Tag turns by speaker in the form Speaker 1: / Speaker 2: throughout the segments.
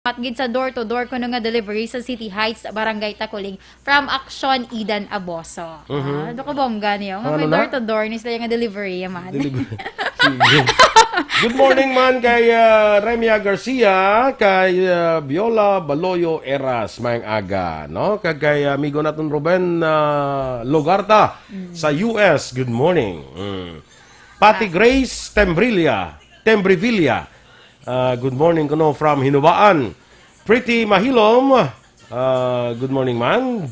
Speaker 1: At gid sa door-to-door ko nga delivery sa City Heights, Barangay Takuling from Action Idan Aboso. Ano ko bongga niyo? May door-to-door ni sila nga delivery man.
Speaker 2: Good morning man kay Remia Garcia, kay Viola Baloyo Eras, mayang aga, no? Kay amigo natin Ruben Logarta sa US. Good morning. Pati Grace Tembrilla. Good morning kuno from Hinubaan. Pretty Mahilom. Good morning man.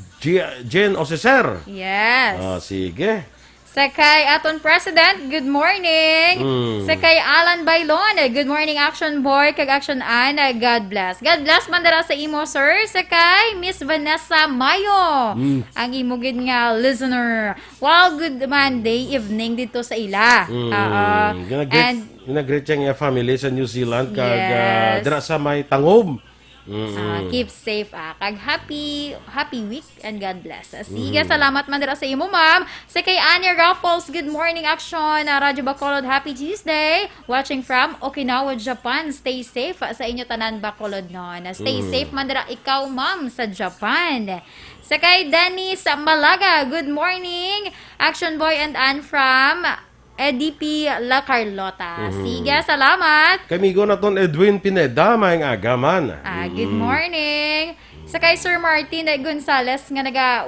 Speaker 2: Jen Oseser.
Speaker 1: Yes.
Speaker 2: Sige.
Speaker 1: Sakay aton President, good morning. Sakay Alan Bailon, good morning Action Boy, kag Action Ana, God bless. God bless man dara sa imo sir. Sakay Miss Vanessa Mayo, ang imo gid nga listener. Wow, good Monday evening dito sa ila. And
Speaker 2: greet nga family sa New Zealand kag dira sa may Tangob.
Speaker 1: Keep safe kag happy week and God bless. Sige, salamat man dira sa imo ma'am. Sa kay Anya Raffles, good morning Action Radyo Bacolod, happy Tuesday. Watching from Okinawa, Japan. Stay safe sa inyo tanan Bacolod non. Stay safe man dira ikaw ma'am sa Japan. Sa kay Dennis Malaga, good morning Action Boy and Ann from EDP La Carlota. Sige, salamat.
Speaker 2: Kamigo na ton Edwin Pineda, mayang agaman.
Speaker 1: Good morning. Sa kay Sir Martin Gonzales nga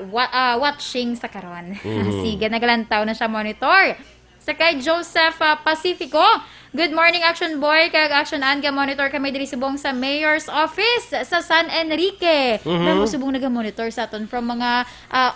Speaker 1: watching sa karon. Sige, nagalantaw na siya monitor. Sa kay Joseph Pacifico, good morning Action Boy, kag Action Anga monitor kami diri subong sa Mayor's Office sa San Enrique. Damo subong naga-monitor sa aton from mga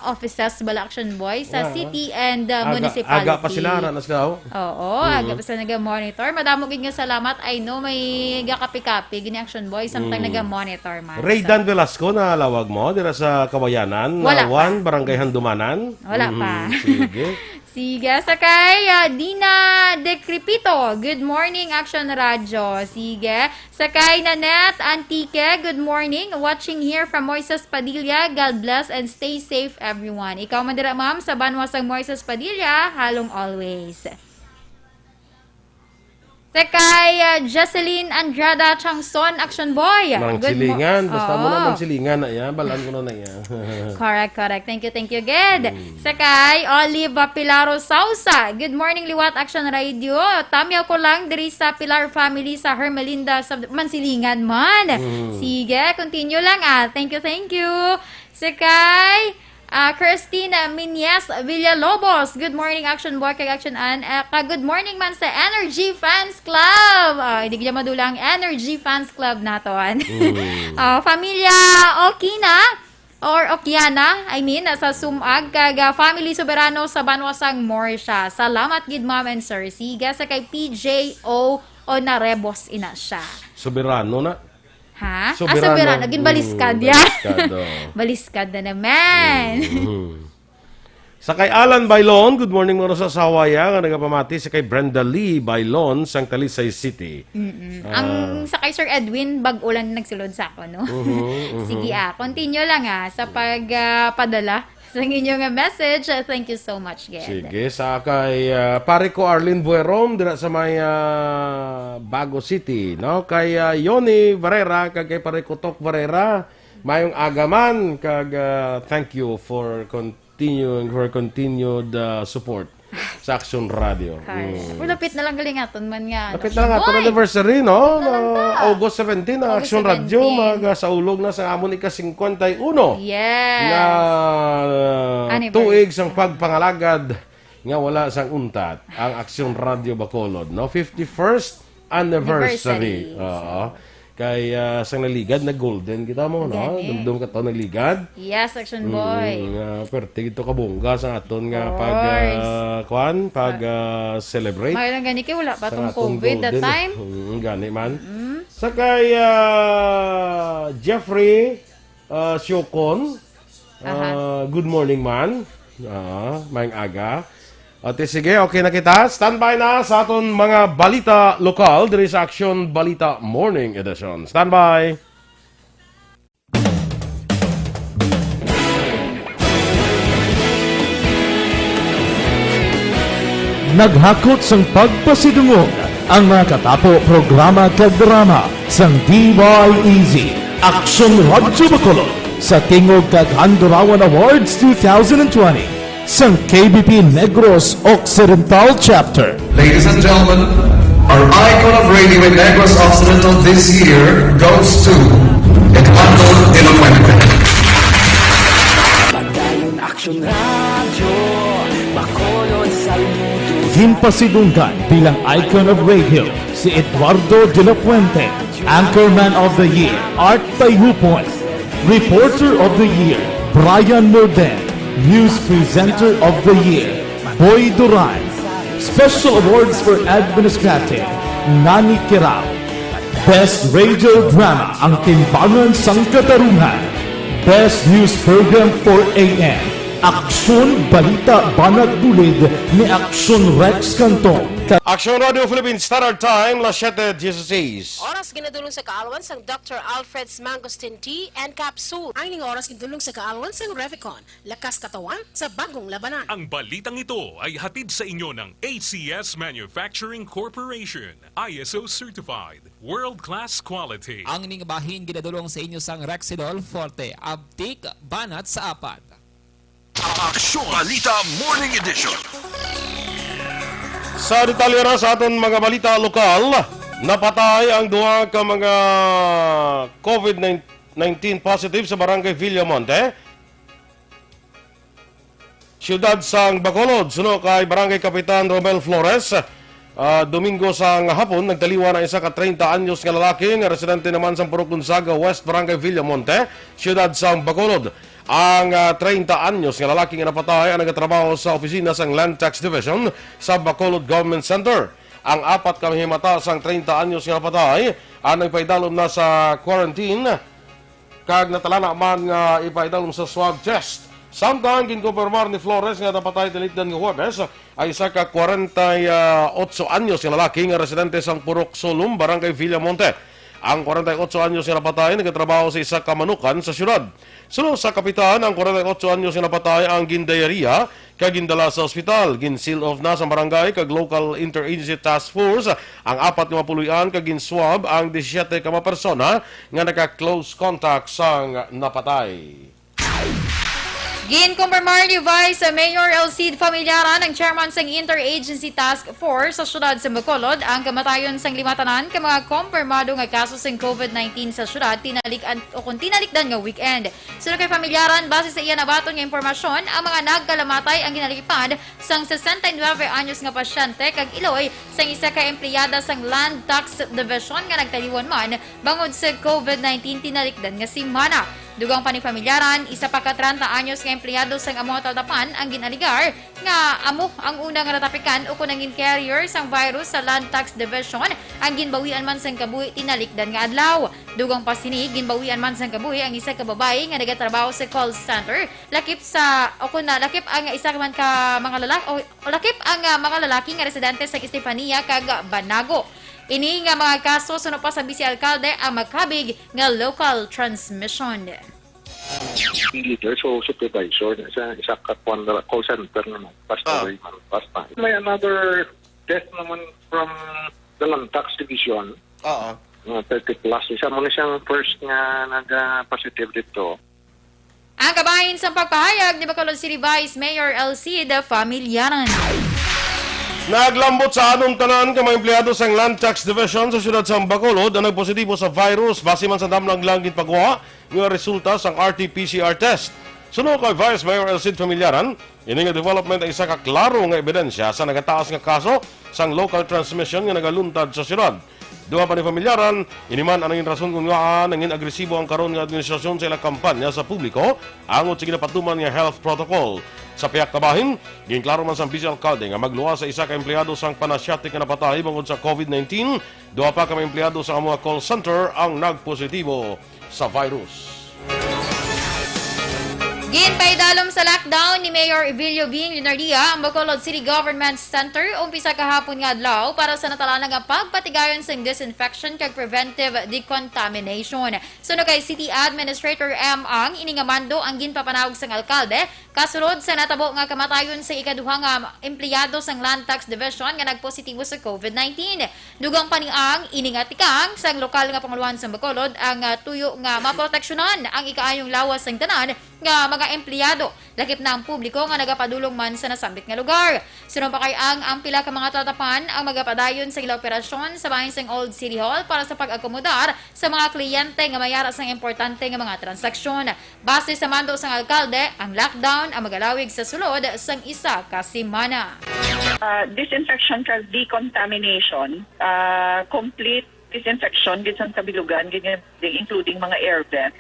Speaker 1: offices bala Action Boy sa city and municipality.
Speaker 2: Aga pa sila na sila.
Speaker 1: Oo, aga pa sila naga-monitor. Madamo gid nga salamat. I know may gakapi-kapi gini Action Boy samtang naga-monitor man.
Speaker 2: Raydan Velasco na lawag mo dira sa Kawayanan, Lawan, Barangay Handumanan.
Speaker 1: Wala pa.
Speaker 2: Sige.
Speaker 1: Sige, sa kay Dina Decripito, good morning Action Radio. Sige, sa kay Nanette Antique, good morning. Watching here from Moises Padilla, God bless and stay safe everyone. Ikaw man dira ma'am sa banwasang Moises Padilla, halong always. Sa kay Jocelyn Andrada Changson, Action Boy.
Speaker 2: Silingan, basta mo na magsilingan na yan, balan ko na yan.
Speaker 1: Correct. Thank you, good. Sa kay Olive Pilaro Sausa, good morning Liwat Action Radio. Tamyaw ko lang diri sa Pilar family sa Hermelinda sa Mansilingan man. Sige, continue lang Thank you. Sa kay Christina Minyas Villalobos, good morning Action Boy kag Action Ann. Good morning man sa Energy Fans Club. Hindi kaya madulang Energy Fans Club naton. Familia Okina or Okiana, sa Sumag kag Family Soberano sa Banwasang Morsha. Salamat gid ma'am and sir. Siga sa kay PJO Onarebos ina siya.
Speaker 2: Soberano na.
Speaker 1: Soberano. Naging baliskad yan. Baliskad na naman.
Speaker 2: Sa kay Alan Bailon, good morning mga sa Sawaya, nga nagapamati sa kay Brenda Lee Bailon, sang Talisay City.
Speaker 1: Ang sa kay Sir Edwin, bag-ulan nagsulod sa ako, no? Sige continue lang sa pagpadala sa inyong message. Thank you so much, Ged.
Speaker 2: Sige, sa kay pare ko Arlene Buerom, dira sa may Bago City, no? Kay Yoni Varera, kag kay pare ko Tok Varera, mayong agaman, kag thank you for continued support sa Action Radio.
Speaker 1: Lapit na lang galingaton man nga.
Speaker 2: Lapit na lang aton anniversary, no? August 17 na Action Radio, magasaulog na sa amon ika-51.
Speaker 1: Yes.
Speaker 2: Na tuig sang pagpangalagad nga wala sang untat ang Action Radio Bacolod, no? 51st anniversary. Kay sang naligad na golden kita mo, no? Dumdum ka to naligad.
Speaker 1: Yes, Action Boy.
Speaker 2: Perti ito kabungga sa aton nga pag-celebrate.
Speaker 1: May lang gani kay wala pa tong COVID that time.
Speaker 2: Gani man. Sa kay Jeffrey Siokon, good morning man. Mayang aga. At sige, okay na kita. Standby na sa aton mga balita lokal diri sa Action Balita Morning Edition. Standby!
Speaker 3: Naghakot sang pagpasidungog ang mga katapo programa kag drama sang DYEZ Action Radyo Bacolod sa Tingog kag Handurawan Awards 2020 sang KBP Negros Occidental Chapter.
Speaker 4: Ladies and gentlemen, our icon of radio in Negros Occidental this year goes to Eduardo de la Fuente.
Speaker 5: Pagdayon Action Radio, Bacolod saludo.
Speaker 3: Ginpasidunggan bilang icon of radio si Eduardo de la Fuente, Anchorman of the Year, Art Tayhupon, Reporter of the Year, Brian Morden, News Presenter of the Year, Boy Duran, Special Awards for Administrative, Nani Kirao, Best Radio Drama, Ang Timbangan sang Katarungan, Best News Program for AM, Aksyon Balita Banat Dulid ni Aksyon Rex Cantong.
Speaker 2: Action Radio Philippines Standard Time, las 7:16.
Speaker 6: Oras ginadulong sa kaalwan sang Dr. Alfred's Mangosteen Tea and Capsule. Ang ning oras ginadulong sa kaalwan sang Revicon. Lakas katawan sa bagong labanan.
Speaker 7: Ang balitang ito ay hatid sa inyo ng ACS Manufacturing Corporation. ISO Certified. World-class quality.
Speaker 8: Ang ning bahin ginadulong sa inyo sang Rexidol Forte. Abtik banat sa apat.
Speaker 7: Aksyon Balita Morning Edition.
Speaker 2: Sa detalye na sa aton mga balita lokal, napatay ang duha ka mga COVID-19 positive sa barangay Villamonte, siyudad sang Bacolod. Suno kay Barangay Kapitan Romel Flores. Domingo sang hapon, nagtaliwa na isa ka 30 anyos nga lalaki nga residente naman sa Purok Gonzaga West, Barangay Villamonte, siyudad sang Bacolod. Ang 30 anyos nga lalaki nga napatay ang nagatrabaho sa opisina sang Land Tax Division sa Bacolod Government Center. Ang apat ka mahimata sang 30 anyos nga napatay ang nagpaidalom na sa quarantine kag natalana man nga ipaidalom sa swab test. Samtang ginkumpirmar ni Flores nga napatay tinitdan nga Huwebes ay isa ka 48 anyos nga lalaki nga residente sang Purok Solum, Barangay Villamonte. Ang 48 anyos nga napatay nagatrabaho sa isa ka manukan sa syudad. Sunod sa kapitan, ang 48 anyos nga napatay ang gindayariya kag gindala sa ospital. Gin-seal off na sa barangay kag local interagency task force ang 4 nga mapuloy-an kag gin-swab ang 17 ka mga persona nga naka-close contact sang napatay.
Speaker 1: Ginkumpirmar ni Vice Mayor Elcid Familiaran ang chairman sang Interagency Task Force sa syudad sa Bacolod ang kamatayon sang limatanan ka mga kumpirmado nga kaso sang COVID-19 sa syudad tinalikan o kung tinalikdan nga weekend. Sunod kay Familiaran, base sa iyan nabaton nga impormasyon, ang mga nagkalamatay ang ginalipad sang 69 anyos nga pasyente kag iloy sang isa ka empleyada sang Land Tax Division nga nagtaliwan man bangod sa COVID-19 tinalikdan nga simana. Dugang pa ni Familiaran, isa pa ka 30 anyos nga empleyado sang amo tatapan ang ginaligar nga amo ang unang natapikan o kunangin carrier sang virus sa Land Tax Division ang ginbawian man sang kabuhi tinalikdan nga adlaw. Dugang pa sini ginbawian man sang kabuhi ang isa ka babae nga nagatrabaho sa call center. Lakip ang isa man ka mga lalaki o lakip ang mga lalaki nga residente sa Estefania kag Banago. Ini nga mga kaso sunod pa sa Vice-Alcalde ang magkabig nga local transmission.
Speaker 9: Leader, so supervisor, isa kapuan na call center naman, basta basta. May another death naman from the Land Tax Division. 30 plus. Isa mo na siyang first nga nag-positive dito.
Speaker 1: Ang kabahin sa pagpahayag ni Bacolod City Vice Mayor Elcid Familiaran.
Speaker 2: Naglambot sa anong tanan ka mga empleyado sa Land Tax Division sa siyudad sa Bacolod ang nagpositibo sa virus base man sa damlang langgit pagkuha nga resulta sa RT-PCR test. Sunod kay Vice Mayor Elcid Familiaran, ini nga development ay isa ka klaro nga ebidensya sa nagataas nga kaso sang local transmission nga nagaluntad sa siyudad. Duha pa ni Familiaran, iniman ang rason kung nga nangin agresibo ang karon nga administrasyon sa ilang kampanya sa publiko angot sa ginapatuman nga health protocol. Sa piyak tabahin, ginklaro man sa Vice-Alcalde nga magluwa sa isa ka empleyado sang panasyatik nga napatay bangod sa COVID-19, duha pa ka mga empleyado sa mga call center ang nagpositibo sa virus.
Speaker 1: Ginpaidalom sa lockdown ni Mayor Evilio Bing Lunardia ang Bacolod City Government Center umpisa kahapon nga adlaw para sa natalanang pagpatigayon sa disinfection kag preventive decontamination. Suno kay City Administrator M. Ang iningamando ang ginpapanawag sang alkalde kasulod sa natabo nga kamatayon sa ikaduha nga empleyado sang Land Tax Division nga nagpositibo sa COVID-19. Dugang paniang iningatikang sang lokal nga panguluhan sa Bacolod ang tuyo nga maproteksyonan ang ikaayong lawas sang tanan nga mga empleyado, lakip na ang publiko nga nagapadulong man sa nasambit nga lugar. Sinumpakay ang pila ka mga tatapan ang magapadayon sa ila operasyon sa bahin sang Old City Hall para sa pag-akomodar sa mga kliyente nga mayara sang importante nga mga transaksyon. Base sa mando sang alkalde, ang lockdown ang magalawig sa sulod sang isa ka semana.
Speaker 10: Disinfection kag decontamination, complete disinfection gid sa kabilugan, ganyan, including mga air vents.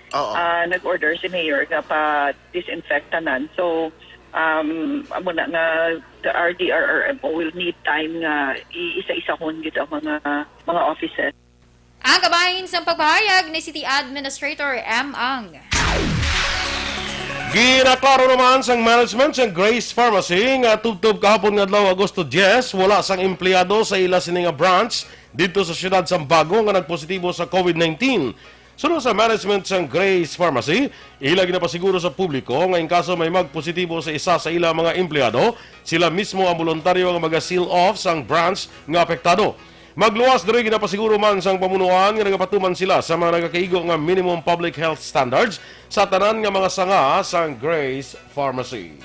Speaker 10: Nag-order si Mayor nga pa-disinfectanan. So, amo na nga the RDRRMO will need time nga iisa-isahon gid ang mga offices.
Speaker 1: Ang kabahin sa pagpahayag ni City Administrator M. Ang.
Speaker 2: Ginaklaro naman sang management sang Grace Pharmacy nga tubtob kahapon nga adlaw Agosto 10 wala sang empleyado sa ila sini nga branch dito sa siyudad sang Bago nga nagpositibo sa COVID-19. Sunod sa management sang Grace Pharmacy, ila ginapasiguro sa publiko nga in kaso may magpositibo sa isa sa ila mga empleyado, sila mismo ang voluntaryo nga mag-seal off sang branch nga apektado. Magluwas diri ginapasiguro man sang pamunuan nga nagapatuman sila sa mga nagakaigo nga minimum public health standards sa tanan nga mga sanga sang Grace Pharmacy.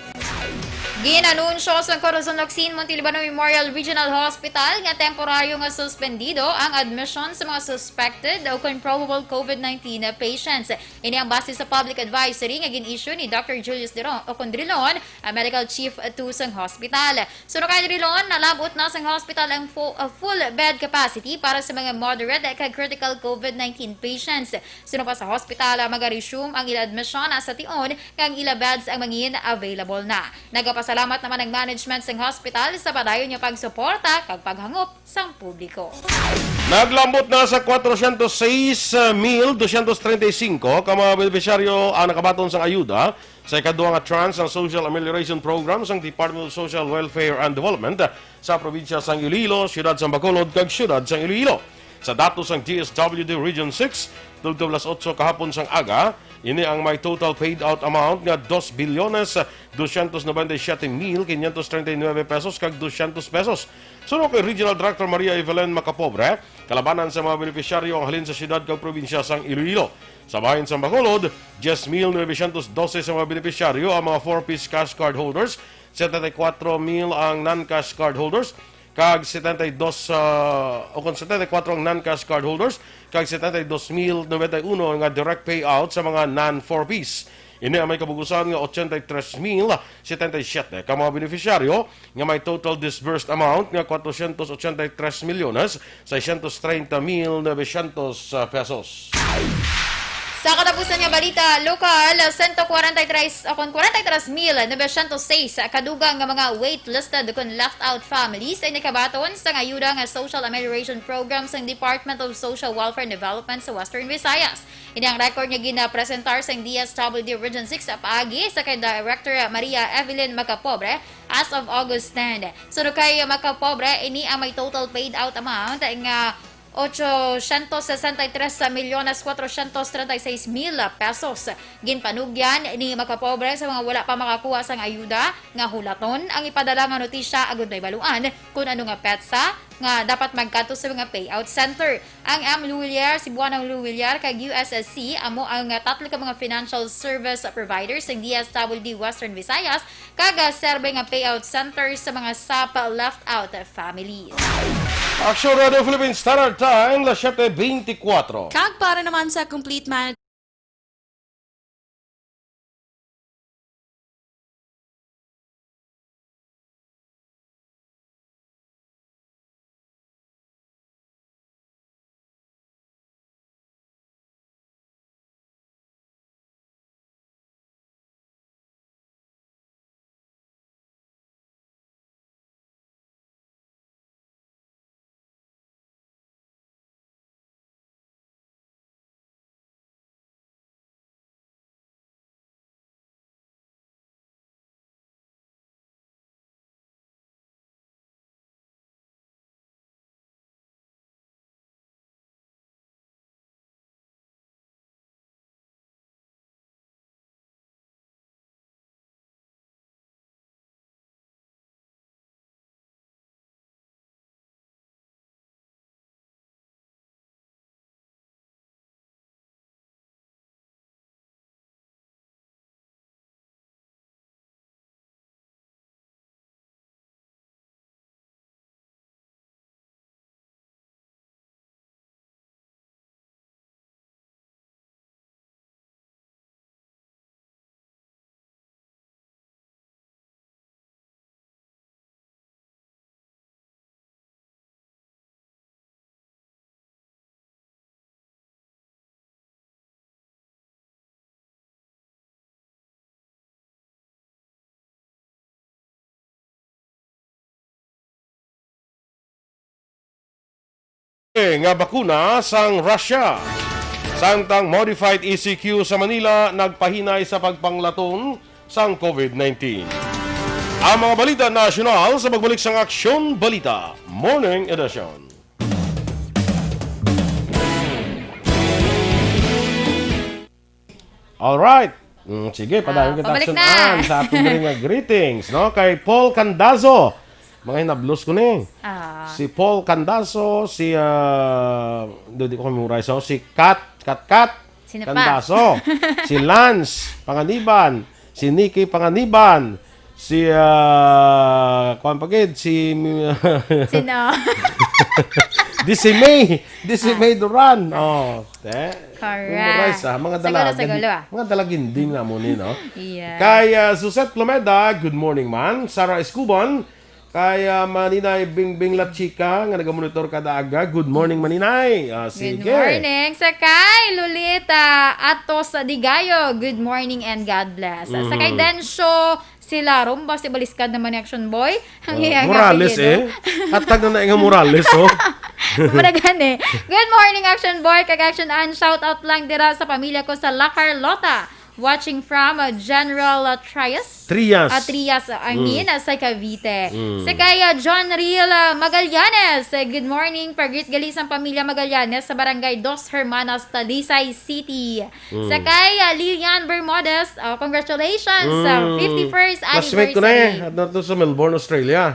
Speaker 1: Ginanunsyo sa Corazon Locsin Montalbano Memorial Regional Hospital nga temporaryo nga suspendido ang admission sa mga suspected o probable COVID-19 patients. Ini ang base sa public advisory nga gin-issue ni Dr. Julius Ocondrilon, ang medical chief to sang hospital. Suno kay Drilon, nalabot na sang hospital ang full bed capacity para sa mga moderate kag critical COVID-19 patients. Suno pa sa hospital, mag-resume ang ila admission sa tion kang ila beds ang mangin available na. Salamat naman ang management ng hospital sa padayon niya pagsuporta kag paghangop sang publiko.
Speaker 2: Naglambot na sa 406,235 ka mga benepisyaryo ang nakabaton sang ayuda sa ikaduha nga tranche ng Social Amelioration Program sang Department of Social Welfare and Development sa probinsya sang Iloilo, siyudad sang Bacolod kag siyudad sang Iloilo. Sa datos sang DSWD Region 6, tugtog 8 kahapon sang aga, ini ang may total paid out amount nga 2,297,539 pesos kag 200 pesos. Sunod kay Regional Director Maria Evelyn Macapobre, kalabanan sa mga benepisyaryo ang halin sa siyudad kag probinsya sang Iloilo. Sa bahin sa Bacolod, 10,912 sa mga benepisyaryo ang mga 4-piece cash card holders, 74,000 ang non-cash card holders, kag 74 ang non-cash card holders, kag 72,091 nga direct payout sa mga non-4-piece. Ini ang may kabugusan nga 83,077 ka mga benefisyaryo nga may total disbursed amount nga 483,630,900 pesos.
Speaker 1: Sa katapusan nga balita, lokal, 143,906 kadugang nga mga waitlisted kung left-out families ay nakabaton sa ayuda nga Social Amelioration Program sa Department of Social Welfare and Development sa Western Visayas. Ini ang record nga gina-presentar sa DSWD Region 6 sa paagi sa kay Director Maria Evelyn Macapobre as of August 10. So kay Macapobre, ini ang may total paid out amount nga 863,436,000 pesos. Ginpanugyan ni Macapobre sa mga wala pa makakuha sang ayuda nga hulaton ang ipadala nga notisya agud may baluan kung ano nga petsa nga dapat magkato sa mga payout center. Ang M. Luwilier, Cebuanang Luwilier kag USSC amo ang tatlo ka mga financial service providers ng DSWD Western Visayas kag serbe nga payout center sa mga SAP left out families.
Speaker 2: Action Radio Philippines Standard Time, 7:24.
Speaker 6: Kag para naman sa complete management
Speaker 2: nga bakuna sang Russia. Samtang modified ECQ sa Manila nagpahinay sa pagpanglaton sang COVID-19. Ang mga balita nasyonal sa pagbalik sang Aksyon Balita Morning Edition. Alright. Sige, padayon kita
Speaker 1: pabalik
Speaker 2: aksyonan
Speaker 1: na.
Speaker 2: sa atong ring greetings, no? Kay Paul Candazo. Mga hinablos ko na eh. Si Paul Candazo, si hindi ko memorize, si Kat
Speaker 1: Sino pa?
Speaker 2: Candazo, si Lance Panganiban, si Nikki Panganiban, si kuan pagid si
Speaker 1: Sino?
Speaker 2: si May Duran. Oh,
Speaker 1: Correct.
Speaker 2: mga
Speaker 1: Segulo.
Speaker 2: Mga dalaginding na mo ni, no?
Speaker 1: Yeah.
Speaker 2: Kay Suset Plomeda, good morning man. Sarah Escuban, kay Maninay Bingbing La Chica, nga nagamonitor kada aga. Good morning, Maninay. Sige.
Speaker 1: Good morning. Sakay, Lolita, Atos Digayo. Good morning and God bless. Sakay Densyo, sila Rumba, si Baliskad naman ni Action Boy.
Speaker 2: Morales At tag na nga Morales,
Speaker 1: Managan Good morning, Action Boy. Kag Action Ann, shout out lang dira sa pamilya ko sa La Carlota. Watching from General Trias, I mean, sa Cavite. Sa kaya John Riel Magallanes, good morning, pag-greet gali sa pamilya Magallanes sa Barangay Dos Hermanas, Talisay City. Sa kaya Lilian Bermudez, congratulations sa 51st
Speaker 2: classmate ko
Speaker 1: anniversary.
Speaker 2: na at sa Melbourne, Australia.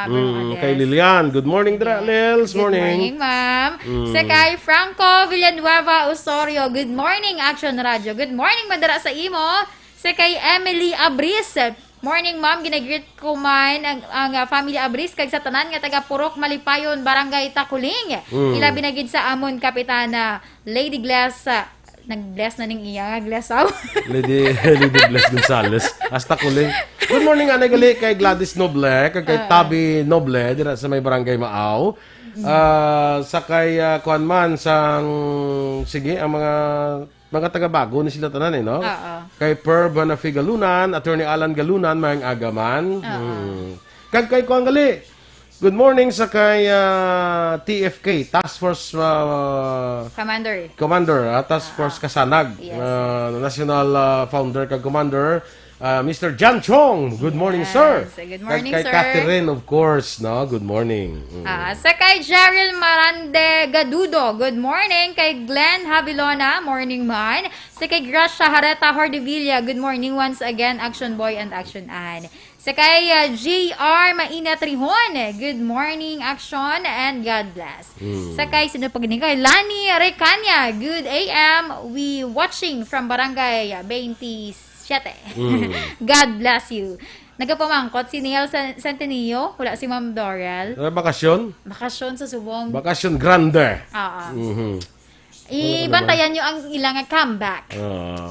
Speaker 1: Bermudez.
Speaker 2: Kay Lilian, good morning dra, Lils.
Speaker 1: Good morning, ma'am. Sa kay Franco Villanueva Osorio, good morning, Action Radio. Good morning, madara sa imo. Sa kay Emily Abris, morning ma'am, ginagreet ko man ang family Abris kag sa tanan nga taga Purok Malipayon, Barangay Takuling. Ilabi na gid sa amon kapitana Lady Glass. Nag-bless na ning iya nga glasaw.
Speaker 2: Lady Bless Gonzales. Hasta kuling. Good morning, anay gali kay Gladys Noble, kag kay Tabi Noble, dira sa may Barangay Maaw. Sa kay kuan man sang sige ang mga taga-bago ni sila tanan no? Kay Perb Nafigalunan, Attorney Alan Galunan, mayang agaman. Kag kay kuan gali. Good morning sa kay TFK, Task Force Commander, Task Force Kasanag, National Founder kag Commander, Mr. Jan Chong. Good morning, sir.
Speaker 1: Good morning,
Speaker 2: kay
Speaker 1: sir.
Speaker 2: Catherine, of course, no? Good morning.
Speaker 1: Sa kay Jerry Marande Gadudo, good morning. Kay Glenn Havilona, morning man. Sa kay Gracia Hareta Hordevilla, good morning once again, Action Boy and Action Ann. Sa kay JR Maina Trihon, good morning, Action, and God bless. Sa kay sino pag kay Lani Recania, good AM, we watching from Barangay 27. God bless you. Nagapamangkot si Neil Centenillo, wala si Ma'am Dorel.
Speaker 2: Bakasyon?
Speaker 1: Bakasyon sa Subong.
Speaker 2: Bakasyon grande.
Speaker 1: Ibantayan nyo ang ilang comeback.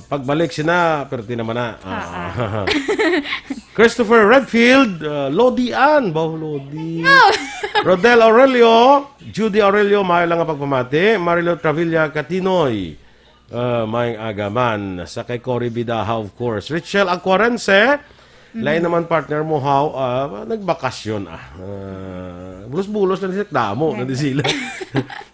Speaker 2: Pagbalik sina, pero di naman na. Christopher Redfield, Lodi Ann, Lodi. Rodel Aurelio, Judy Aurelio, may lang ang pagpamati. Marilo Travilla Catinoy, may agaman. Sa kay Cory Bidaha, of course. Richelle Aquarense, lain naman partner mo, nagbakasyon bulos-bulos na damo na di sila.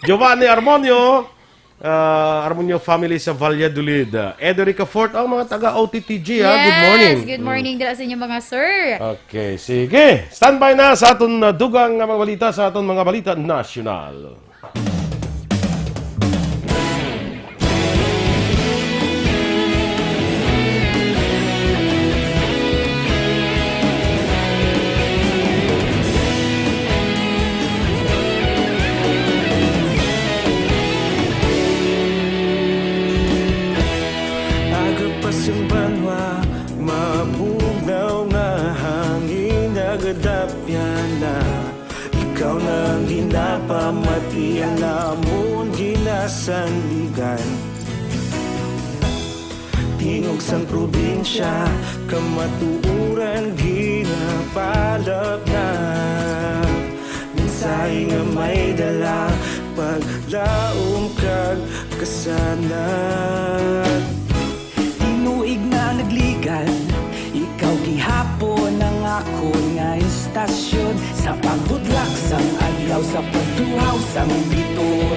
Speaker 2: Giovanni Armonio, Armonio family sa Valladolid. Ederica Fort, ang mga taga-OTTG, good morning.
Speaker 1: Good morning dila sa inyo mga sir.
Speaker 2: Okay, sige. Standby na sa aton dugang mga balita, sa aton mga balita nasyonal.
Speaker 5: Ikaw nang ginapamati ang namon ginasandigan. Tingog sang probinsya, kamatuuran ginapalap na. Minsay nga may dala, paglaom kag kasanat. Tinuig na nagligan, ikaw gihapon ang ako nga istasyon. Sa paghudlak sang adlaw, sa pagduhaw sang bituon.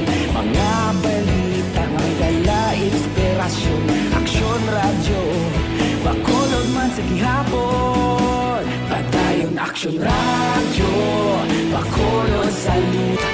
Speaker 5: Action Radio, Bacolod Salita.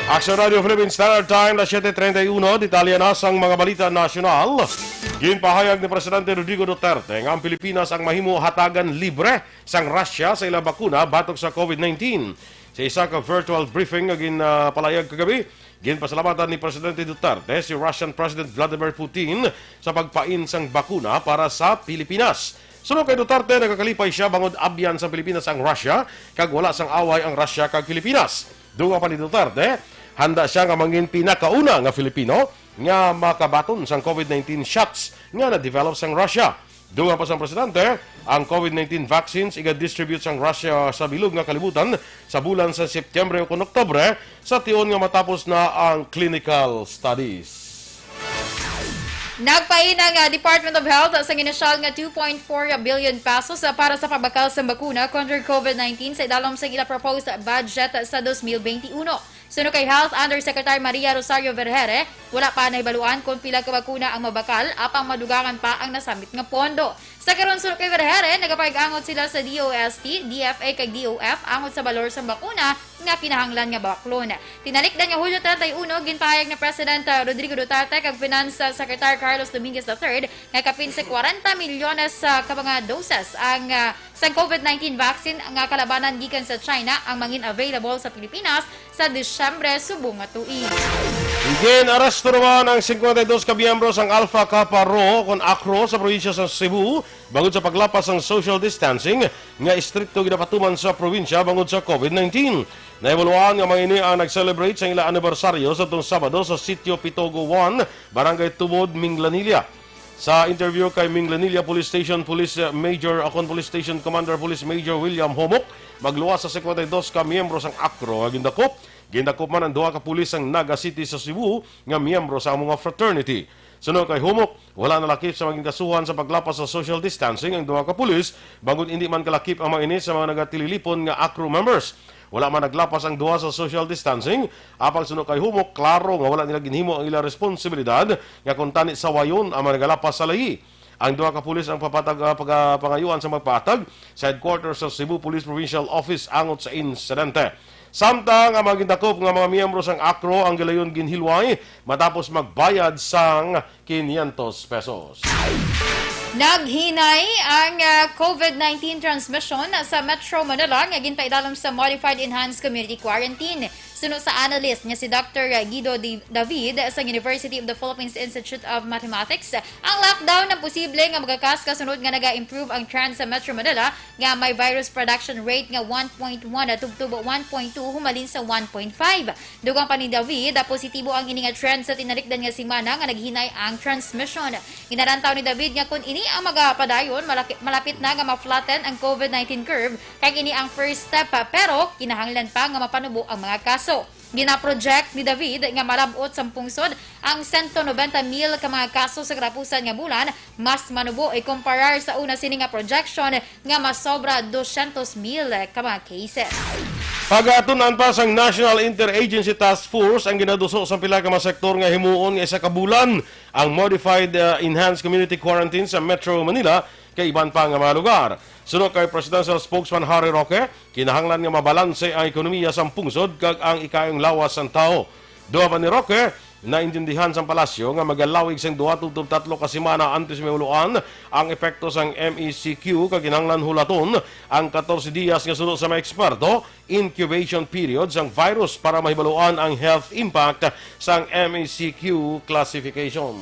Speaker 2: Action Radio Philippines Standard Time na 7:31, detalye na sang mga balita nasyonal. Ginpahayag ni Presidente Rodrigo Duterte nga ang Pilipinas ang mahimo hatagan libre sang Russia sa ilang bakuna batok sa COVID-19. Sa isa ka virtual briefing nga ginpalayag kagabi, ginpasalamatan ni Presidente Duterte si Russian President Vladimir Putin sa pagpain sang bakuna para sa Pilipinas. Sunod kay Duterte, nagakalipay siya bangod abyan sa Pilipinas ang Russia kag wala sang away ang Russia kag Pilipinas. Duga pa ni Duterte, handa siya nga mangin pinakauna nga Filipino nga makabaton sang COVID-19 shots nga na-develop sang Russia. Duga pa sang presidente, ang COVID-19 vaccines iga-distribute sang Russia sa bilog nga kalibutan sa bulan sa Setyembre o Oktubre sa tion nga matapos na ang clinical studies.
Speaker 1: Nagpain ang Department of Health sa inisyal nga 2.4 billion pesos para sa pabakal sa bakuna kontra COVID-19 sa idalom sa ila proposed budget sa 2021. Sunod kay Health Undersecretary Maria Rosario Vergere, wala pa nahibaluan kung pila ka bakuna ang mabakal apang madugangan pa ang nasamit nga pondo. Sa karon sunod kay Vergere, nagapag-angot sila sa DOST, DFA kag DOF angot sa balor sa bakuna nga kinahanglan nga baklon. Tinalikdan nga Hulyo 31 ginpahayag ni President Rodrigo Duterte kag Finance Secretary Carlos Dominguez III nga kapin sa 40 milyones ka mga doses ang sa COVID-19 vaccine nga kalabanan gikan sa China ang mangin available sa Pilipinas sa Disyembre subong nga tuig.
Speaker 2: Gin-aresto naman ang 52 ka miyembro sang Alpha Kappa Rho kon ACRO sa probinsya sa Cebu bangod sa paglapas ng social distancing nga istrikto ginapatuman sa probinsya bangod sa COVID-19. Naevaluan nga mga ini ang nag-celebrate sa ilang anibersaryo sa itong Sabado sa Sitio Pitogo 1, Barangay Tumod, Minglanilla. Sa interview kay Minglanilla Police Station Police Major akon Police Station Commander Police Major William Homok, magluwas sa 52 ka miyembro sang ACRO nga gindakop man ang duha ka pulis sang Naga City sa Cebu nga miyembro sa mga fraternity. Sunod kay Humok, wala nalakip sa maging kasuhan sa paglapas sa social distancing ang duha ka pulis bangod hindi man kalakip ang mga ini sa mga nagatililipon nga ACRO members. Wala man naglapas ang duha sa social distancing. Apang sunod kay Humok, klaro nga wala nila ginhimo ang ilang responsibilidad nga kung tani sa wayon ang managalapas sa lahi. Ang duha ka pulis ang pangayuan sa magpatag sa headquarters sa Cebu Police Provincial Office angot sa insidente. Samtang ang magindakop nga mga miyembro sang ACRO ang gilayon ginhilway matapos magbayad sang 500 pesos.
Speaker 1: Naghinay ang COVID-19 transmission sa Metro Manila nga ginpaidalom sa Modified Enhanced Community Quarantine. Sunod sa analyst nga si Dr. Guido David sa University of the Philippines Institute of Mathematics, ang lockdown na posible nga magakas kasunod nga naga-improve ang trend sa Metro Manila nga may virus production rate nga 1.1 at tugtubo 1.2 humalin sa 1.5. Dugang pa ni David, positibo ang ini nga trend sa tinalikdan nga semana nga naghinay ang transmission. Inarantaw ni David nga kung ini ang magapadayon, malapit na nga ma-flatten ang COVID-19 curve kag ini ang first step pero kinahanglan pa nga mapanubo ang mga kaso. Gina-project ni David nga malabot sa pungsod ang 190,000 ka mga kaso sa katapusan nga bulan, mas manubo ay comparar sa una sini nga projection nga mas sobra 200,000 ka mga cases.
Speaker 2: Pagatunan pa sang National Interagency Task Force ang ginaduso sa pila ka mga sektor nga himuon nga isa ka bulan ang Modified Enhanced Community Quarantine sa Metro Manila kay iban pa nga mga lugar. Sunod kay Presidential Spokesman Harry Roque, kinahanglan nga mabalanse ang ekonomiya sa pungsod kag ang ikayong lawas sang tao. Duha pa ni Roque, naintindihan sa palasyo nga magalawig sang 2-3 ka semana antes mauluan ang epekto sang MECQ kag kinahanglan hulaton ang 14 días nga sunod sa mga eksperto incubation period sang virus para mahibaluan ang health impact sang MECQ classification.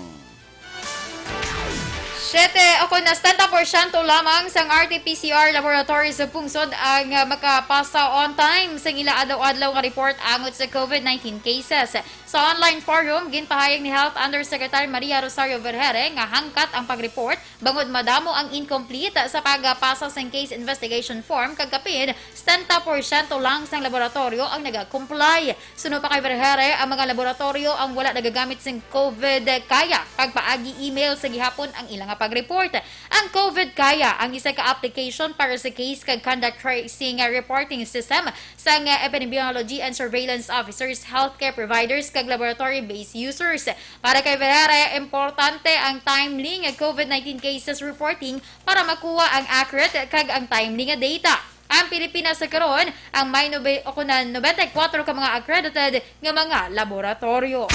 Speaker 1: 70% lamang sang RT-PCR laboratory sa pungsod ang makapasa on time sa ila adlaw-adlaw nga report angot sa COVID-19 cases. Sa online forum, ginpahayag ni Health Undersecretary Maria Rosario Vergere nga hangkat ang pag-report bangod madamo ang incomplete sa pagpasa sa case investigation form kag kapin 70% lang sang laboratorio ang naga-comply. Sunod pa kay Vergere, ang mga laboratorio ang wala nagagamit sing COVID kaya kag paagi email sa gihapon ang ilang pag-report. Ang COVID kaya ang isa ka application para sa case kag contact tracing reporting system sa epidemiology and surveillance officers, healthcare providers kag laboratory-based users. Para kay Vergere, importante ang timely nga COVID-19 cases reporting para makuha ang accurate kag ang timely nga data. ang Pilipinas sa karon ang may 94 ka mga accredited nga mga laboratorio.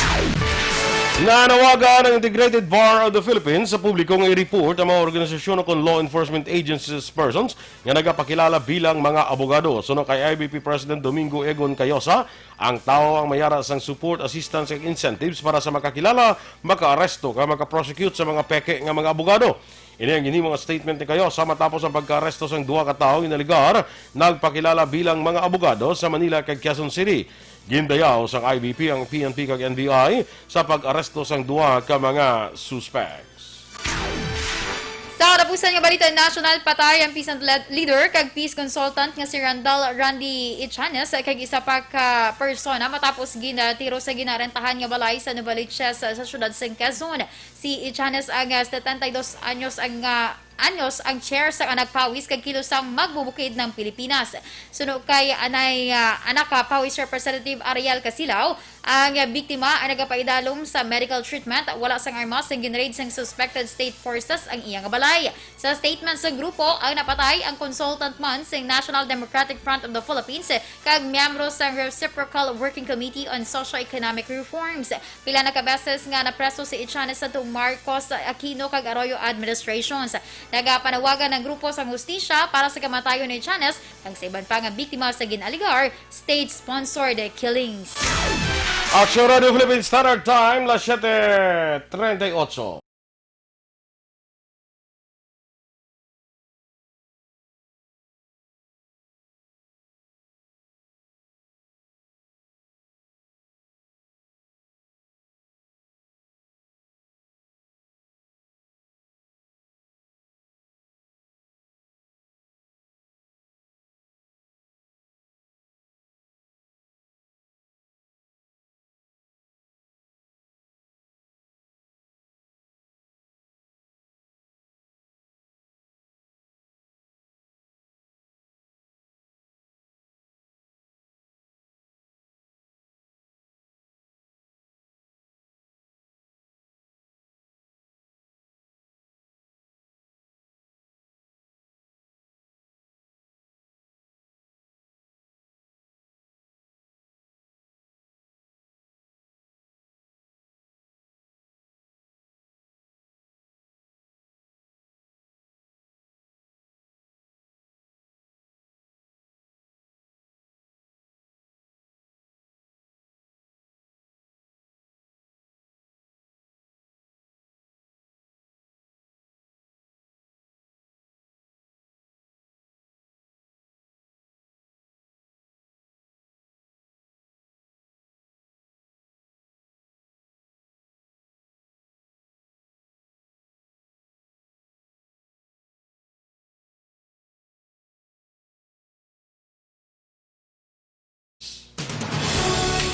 Speaker 2: Nanawagan ng Integrated Bar of the Philippines sa publikong i-report ang mga organisasyon o law enforcement agencies persons nga nagapakilala bilang mga abogado. Suno kay IBP President Domingo Egon Cayosa, ang tao ang mayara sang support, assistance ug incentives para sa makakilala, maka-aresto, maka-prosecute sa mga peke nga mga abogado. Ini ang gini mga statement ni Cayosa matapos ang pagka-aresto sang duha ka tawo inaligar nagpakilala bilang mga abogado sa Manila kag Quezon City. Gindayaw sang IBP ang PNP kag NBI sa pag-aresto sang duha ka mga suspects.
Speaker 1: Sa katapusan nga balita, national patay ang peace and leader kag peace consultant nga si Randy Ichanes kag isa pa ka persona matapos ginatiro sa ginarentahan nga balay sa Novaliches sa syudad sa Quezon. Si Ichanes ang 72 anyos ang chair sa anak pawis kag kilosang magbubukid ng Pilipinas. Suno kay anak pawis representative Ariel Casilaw, ang biktima ay nagapaidalom sa medical treatment. Wala sang armas ang ginraid sang suspected state forces ang iyang balay. Sa statement sa grupo, ang napatay ang consultant man sa National Democratic Front of the Philippines kag miyembro sa Reciprocal Working Committee on Socio-Economic Reforms. Pila na kabeses nga napreso si Ichanes sa Marcos Aquino kag Arroyo administrations. Nagapanawagan ng grupo sa hustisya para sa kamatayon ni Ichanes kag sa iban pa nga biktima sa ginaligar state-sponsored killings.
Speaker 2: Action Radio Philippines Standard Time, las 7:38.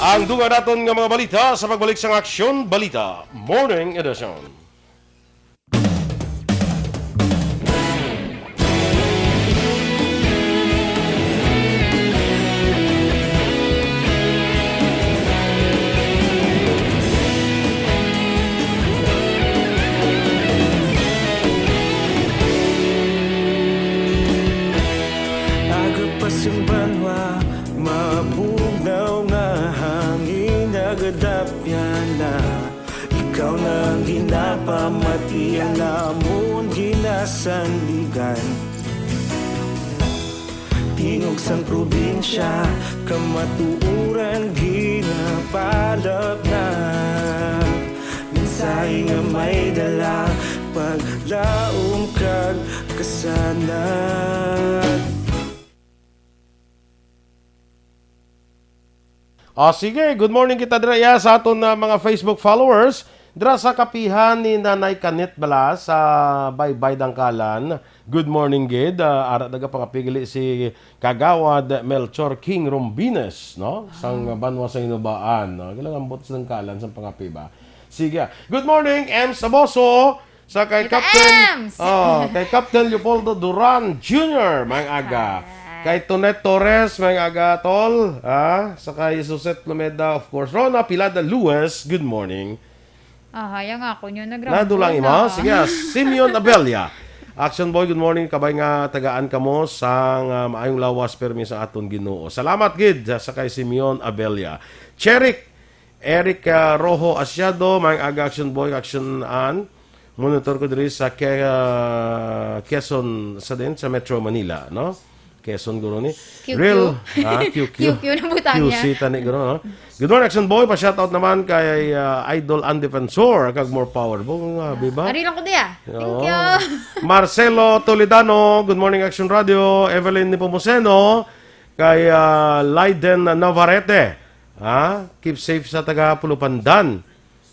Speaker 2: Ang dunga naton nga mga balita sa pagbalik sang Aksyon Balita Morning Edition.
Speaker 5: Aga pa simbanwa, mabugnaw nga hangin nagadapyan na. Ikaw na ginapamatian namon ginasandigan. Tingog sang probinsya, kamatuuran ginapalap na. Minsay nga may dala, paglaom kag kasanat.
Speaker 2: Sige, good morning kita dira sa aton mga Facebook followers. Dira sa kapihan ni Nanay Kanit Bala sa Baybay Dangkalan. Good morning, gid. Ara daga pangapigili si Kagawad Melchor King Rombines, no? Sang banwa sa Inubaan, no? Gilang ambot sa Dangkalan sa pangapiba. Sige. Good morning, Ems Aboso. Sa kay
Speaker 1: Kita
Speaker 2: Captain
Speaker 1: Ems!
Speaker 2: kay Captain Leopoldo Duran Jr. Mang aga. Kay Tonet Torres, may aga tol. Sa kay Suset Lumeda, of course. Rona Pilada Luis, good morning.
Speaker 1: Hayang ako nyo nagrampon.
Speaker 2: Nadulang ima. Sige, Simeon Abelia. Action Boy, good morning. Kabay nga tagaan kamo sa maayong lawas permi sa aton Ginoo. Salamat gid sa kay Simeon Abelia. Cherik Eric Rojo Asiado, maayong aga Action Boy, Action An. Monitor ko diri sa Quezon sa din sa Metro Manila, no? Quezon guro ni.
Speaker 1: QQ.
Speaker 2: Real QQ.
Speaker 1: QQ na butang niya.
Speaker 2: QC tani guro, no? Good morning Action Boy, pa-shoutout naman kay Idol and Defensor, kag more power. Biba?
Speaker 1: Ari lang ko diya. Thank you.
Speaker 2: Marcelo Toledano, good morning Action Radio. Evelyn Nipomuceno, kay Leiden Navarrete. Keep safe sa taga Pulupandan.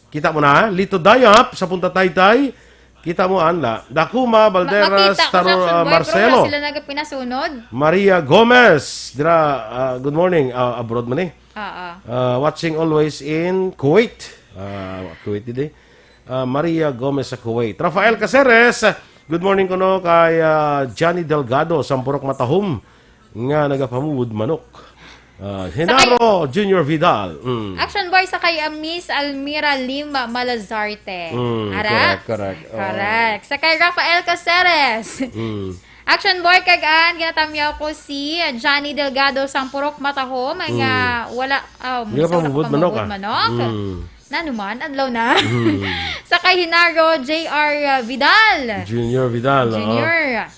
Speaker 2: Kita mo na, Lito Dayap sa Punta Taytay. Kita mo anla. Dakuma Balderas, Taro Marcelo.
Speaker 1: Sila nagpinasunod.
Speaker 2: Maria Gomez. Dira, good morning. Abroad man eh. Watching always in Kuwait. Kuwait today. Maria Gomez sa Kuwait. Rafael Caceres. Good morning kuno kay Johnny Delgado, Sampurok Matahum. Nga nagapamuod manok. Henaro Junior Vidal.
Speaker 1: Action Boy sa kay Miss Almira Lima Malazarte. Correct. Sa kay Rafael Caceres. Action Boy kagaan ginatamyaw ko si Johnny Delgado Sampurok Matahom nga wala
Speaker 2: pamuod manok.
Speaker 1: Nanuman adlaw na. Sa kay Hinaro JR Vidal.
Speaker 2: Junior Vidal.
Speaker 1: Junior.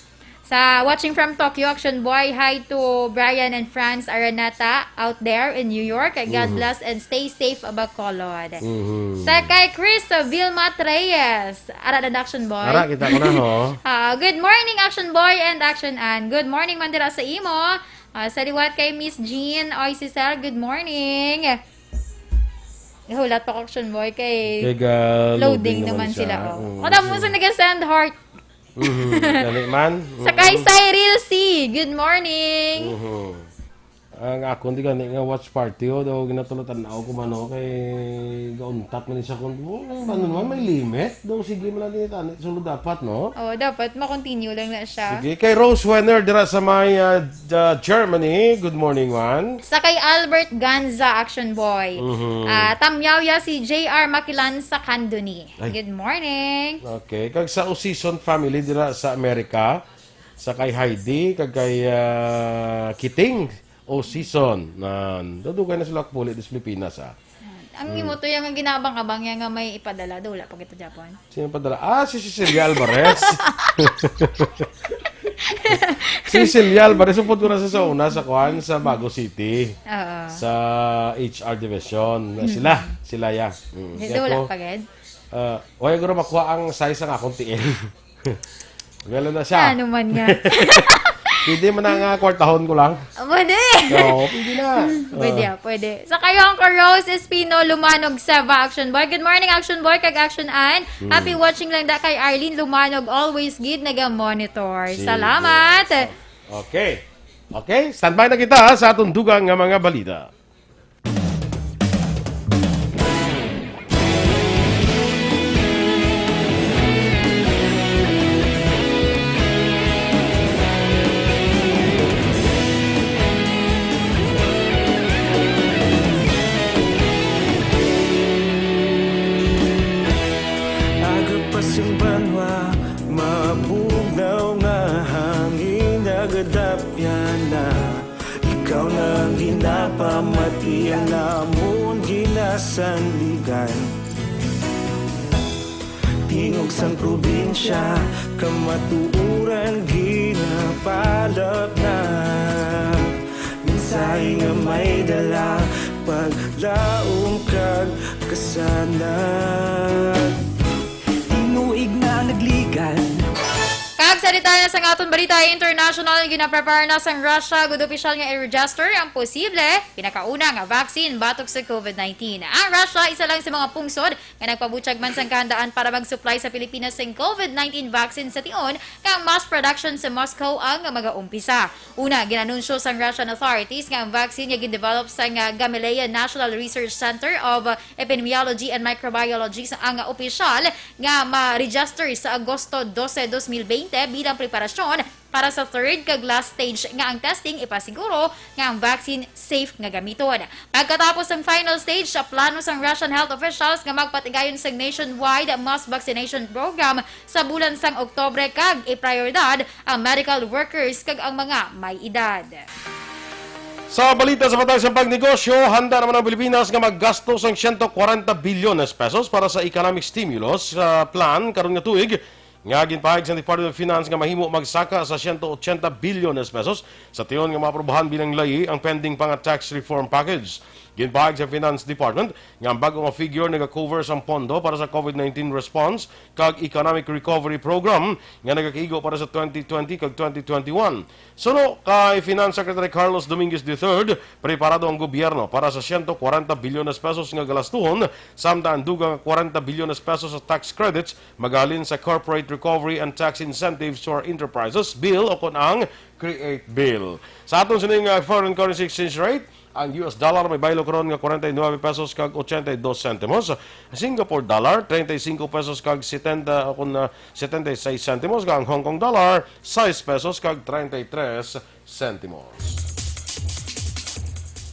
Speaker 1: Sa watching from Tokyo, Action Boy, hi to Brian and Franz Aranata out there in New York. God bless and stay safe Bacolod. Sa kay Chris Vilma Reyes, Aradan Action Boy.
Speaker 2: Ara, kita ko na ho.
Speaker 1: Good morning Action Boy and Action Ann. Good morning Mandira sa imo. Sa liwat kay Miss Jean Oisisel, good morning. Hulat pa Action Boy kay loading naman sila. Kada mo sa nag-send heart. Sa kay Cyril C. Good morning.
Speaker 2: Ang ako hindi gani nga watch party daw ginatulutan ako kumano kay gauntat man sa kun. Ano naman may limit. Daw sige man lang tani sulod dapat no.
Speaker 1: Dapat ma-continue lang na siya.
Speaker 2: Sige kay Rose Wenner dira sa may Germany. Good morning man.
Speaker 1: Sa kay Albert Ganza Action Boy. Tamyawya si JR Makilan sa Candoni. Good morning.
Speaker 2: Okay, kag sa Osison family dira sa Amerika. Sa kay Heidi kag kay Kiting season na dadugay na sila puli sa Pilipinas
Speaker 1: Ang imo to yung ginabang-abang nga may ipadala daw wala pag ito Japan.
Speaker 2: Sino padala? Si Cecilia Alvarez. Cecilia Alvarez upod ko na sa una sa Kuan sa Bago City. Sa HR division. Sila ya.
Speaker 1: Wala pagad.
Speaker 2: Wala guro makuha ang size ng akong tiil. Wala na siya.
Speaker 1: Ano man nga.
Speaker 2: Pwede man nga kwartahon ko lang.
Speaker 1: Pwede.
Speaker 2: Oo, pwede na.
Speaker 1: Pwede. Sa kayong ka Rose Espino Lumanog Seva Action Boy. Good morning Action Boy kag Action Ann. Happy watching lang da kay Arlene Lumanog. Always gid naga-monitor. Salamat.
Speaker 2: Okay. Standby na kita sa atong dugang nga mga balita.
Speaker 5: Ikaw na ginapamati ang namon ginasanligan. Tingog sang probinsya kamatuuran ginapalap na. Minsay nga may dala paglaom kag kasanag. Tinuig na nagligan.
Speaker 1: Salita na sa aton balita international gina-prepare na sang Russia good official nga i-register ang posible pinakauna nga vaccine batok sa COVID-19. Ang Russia isa lang sa mga pungsod nga nagpabutyag man sang kahandaan para mag-supply sa Pilipinas sang COVID-19 vaccine sa tion kang mass production sa Moscow ang mag-uumpisa. Una ginanunsyo sang Russian authorities nga ang vaccine nga gin-develop sang Gamaleya National Research Center of Epidemiology and Microbiology ang opisyal nga ma-register sa Agosto 12, 2020 bilang preparasyon para sa third kag last stage nga ang testing ipasiguro nga ang vaccine safe nga gamiton. Pagkatapos ng final stage, sa plano sang Russian health officials nga magpatigayon sa nationwide mass vaccination program sa bulan sang Oktobre kag iprioridad ang medical workers kag ang mga may edad.
Speaker 2: Sa balita sa patay sa pagnegosyo, handa naman ang Pilipinas nga maggastos ng 140 bilyones pesos para sa economic stimulus sa plan karon nga tuig. Nga ginpahayag sa Department of Finance nga mahimo magsaka sa 180 bilyones pesos sa tiyon nga maaprubahan bilang layi ang pending pang tax reform package. Ginpahayag sa Finance Department nga ang bagong figure nag-cover sa pondo para sa COVID-19 response kag economic recovery program nga nagakigo para sa 2020 kag 2021. Suno kay Finance Secretary Carlos Dominguez III, preparado ang gobyerno para sa 140 bilyones pesos nga galastuhon samtang dugang 40 bilyones pesos sa tax credits magalin sa Corporate Recovery and Tax Incentives to our Enterprises Bill o kun ang CREATE Bill. Sa aton sining foreign currency exchange rate, ang US dollar may baylo karon nga 49 pesos kag 82 centimos. Singapore dollar 35 pesos kag 70 76 centimos. Ang Hong Kong dollar 6 pesos kag 33 centimos.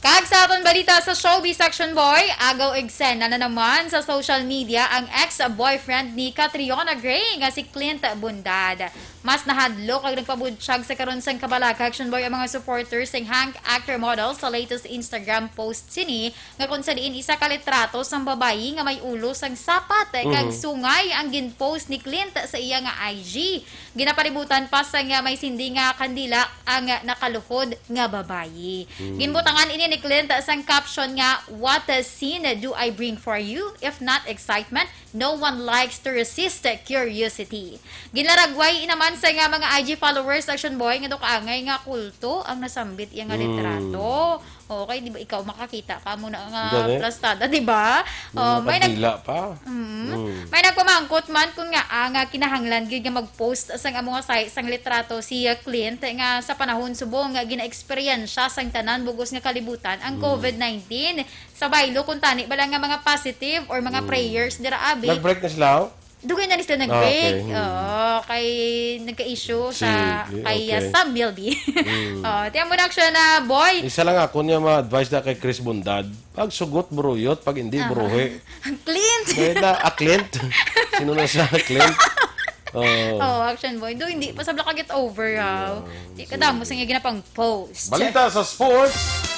Speaker 1: Kag sa aton balita sa showbiz section boy, agaw eksena na naman sa social media ang ex-boyfriend ni Catriona Gray nga si Clint Bundad. Mas nahadlok kag nagpabudsyag sa karon sang kabalag action boy ang mga supporters ng Hank actor model sa latest Instagram post sini nga kung sa diin isa ka litrato sang babayi nga may ulo sang sapat kag sungay ang ginpost ni Clint sa iya nga IG. Ginapalibutan pa sa nga may sindi nga kandila ang nakaluhod nga babayi. Ginbutangan ini ni Clint sang caption nga, "What a scene do I bring for you? If not excitement, no one likes to resist curiosity." Ginlaragway naman sa nga mga IG followers action boy nga kaangay nga kulto ang nasambit iya nga litrato. Okay, di ba ikaw makakita ka mo na nga plastada, di ba? May
Speaker 2: pa.
Speaker 1: May nagpamangkot man kung nga nga kinahanglan gyud nga mag-post sang mga site sang litrato si Clint nga sa panahon subong nga gina-experience sang tanan bugos nga kalibutan ang COVID-19 sa baylo kun tani bala nga mga positive or mga prayers dira abi.
Speaker 2: Nag-break na sila?
Speaker 1: Dugay na sila nag-break.
Speaker 2: Okay.
Speaker 1: Kay nagka-issue sa
Speaker 2: Sige,
Speaker 1: kay
Speaker 2: okay.
Speaker 1: Sam Bilby. Tiyan mo na siya na, boy.
Speaker 2: Isa lang ako niya ma-advise na kay Chris Bundad. Pag sugot, buruyot. Pag hindi, buruhi.
Speaker 1: Clint.
Speaker 2: Kaya Clint? Sino na siya? Clint?
Speaker 1: Action boy. Do hindi pa sabla ka get over, ha. Di ka damo sa nga ginapang post.
Speaker 2: Balita sa sports.